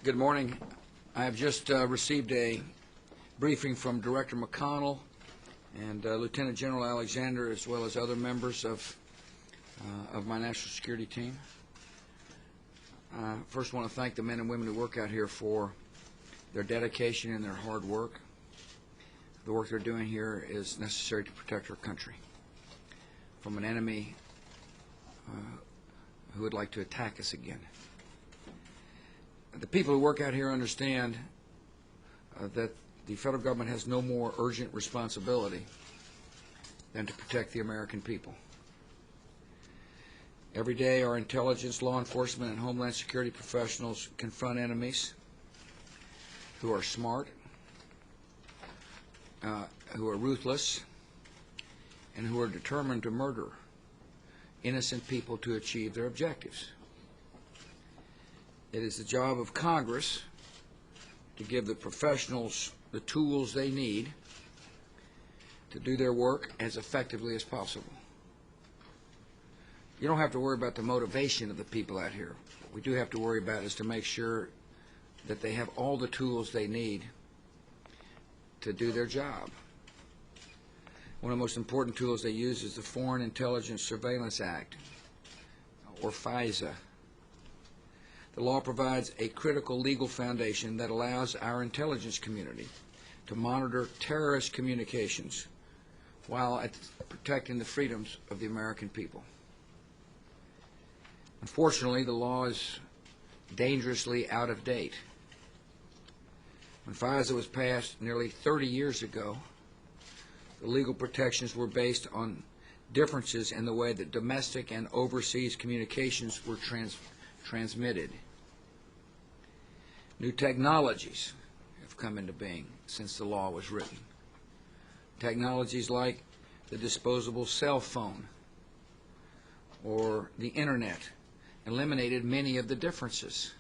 Good morning. I have just received a briefing from Director McConnell and Lieutenant General Alexander, as well as other members of my national security team. First, I want to thank the men and women who work out here for their dedication and their hard work. The work they're doing here is necessary to protect our country from an enemy who would like to attack us again. The people who work out here understand that the federal government has no more urgent responsibility than to protect the American people. Every day our intelligence, law enforcement, and homeland security professionals confront enemies who are smart, who are ruthless, and who are determined to murder innocent people to achieve their objectives. It is the job of Congress to give the professionals the tools they need to do their work as effectively as possible. You don't have to worry about the motivation of the people out here. What we do have to worry about is to make sure that they have all the tools they need to do their job. One of the most important tools they use is the Foreign Intelligence Surveillance Act, or FISA. The law provides a critical legal foundation that allows our intelligence community to monitor terrorist communications while protecting the freedoms of the American people. Unfortunately, the law is dangerously out of date. When FISA was passed nearly 30 years ago, the legal protections were based on differences in the way that domestic and overseas communications were transmitted. New technologies have come into being since the law was written. Technologies like the disposable cell phone or the internet eliminated many of the differences.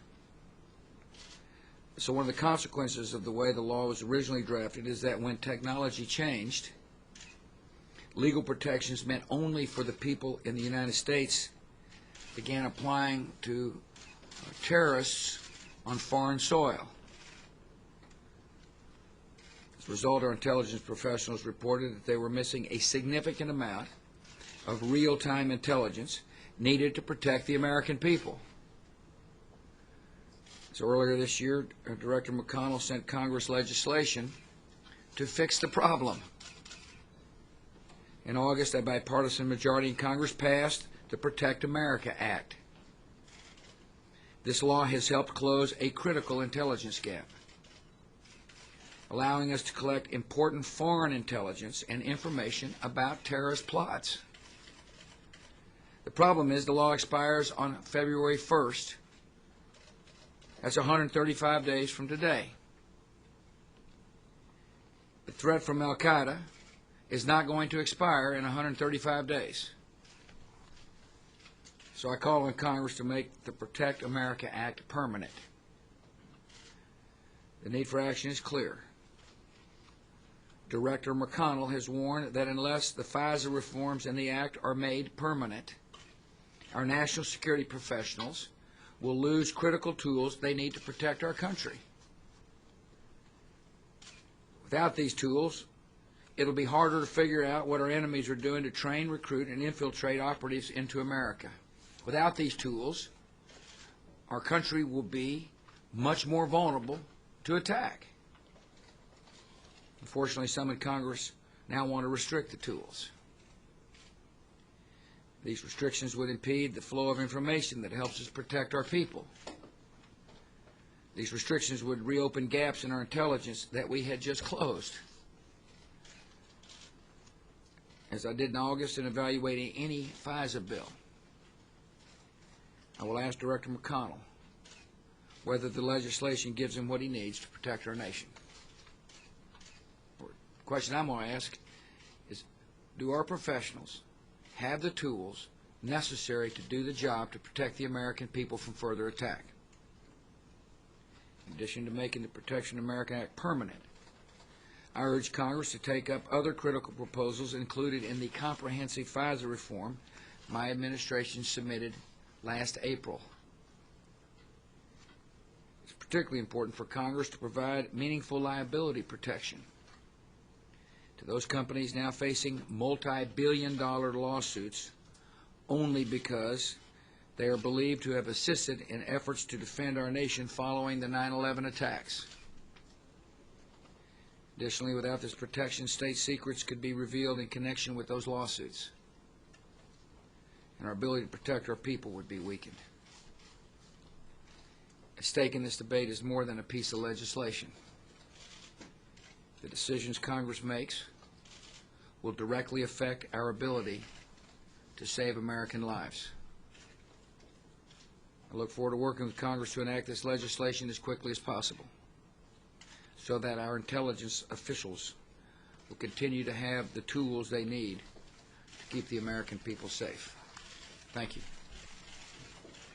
So one of the consequences of the way the law was originally drafted is that when technology changed, legal protections meant only for the people in the United States began applying to terrorists on foreign soil. As a result, our intelligence professionals reported that they were missing a significant amount of real-time intelligence needed to protect the American people. So earlier this year, Director McConnell sent Congress legislation to fix the problem. In August, a bipartisan majority in Congress passed the Protect America Act. This law has helped close a critical intelligence gap, allowing us to collect important foreign intelligence and information about terrorist plots. The problem is the law expires on February 1st. That's 135 days from today. The threat from Al-Qaeda is not going to expire in 135 days. So I call on Congress to make the Protect America Act permanent. The need for action is clear. Director McConnell has warned that unless the FISA reforms in the Act are made permanent, our national security professionals will lose critical tools they need to protect our country. Without these tools, it'll be harder to figure out what our enemies are doing to train, recruit, and infiltrate operatives into America. Without these tools, our country will be much more vulnerable to attack. Unfortunately, some in Congress now want to restrict the tools. These restrictions would impede the flow of information that helps us protect our people. These restrictions would reopen gaps in our intelligence that we had just closed. As I did in August in evaluating any FISA bill, I will ask Director McConnell whether the legislation gives him what he needs to protect our nation. The question I'm going to ask is, do our professionals have the tools necessary to do the job to protect the American people from further attack? In addition to making the Protection America Act permanent, I urge Congress to take up other critical proposals included in the comprehensive FISA reform my administration submitted last April. particularly important for Congress to provide meaningful liability protection to those companies now facing multi-billion-dollar lawsuits only because they are believed to have assisted in efforts to defend our nation following the 9/11 attacks. Additionally, without this protection, state secrets could be revealed in connection with those lawsuits, and our ability to protect our people would be weakened. At stake in this debate is more than a piece of legislation. The decisions Congress makes will directly affect our ability to save American lives. I look forward to working with Congress to enact this legislation as quickly as possible so that our intelligence officials will continue to have the tools they need to keep the American people safe. Thank you.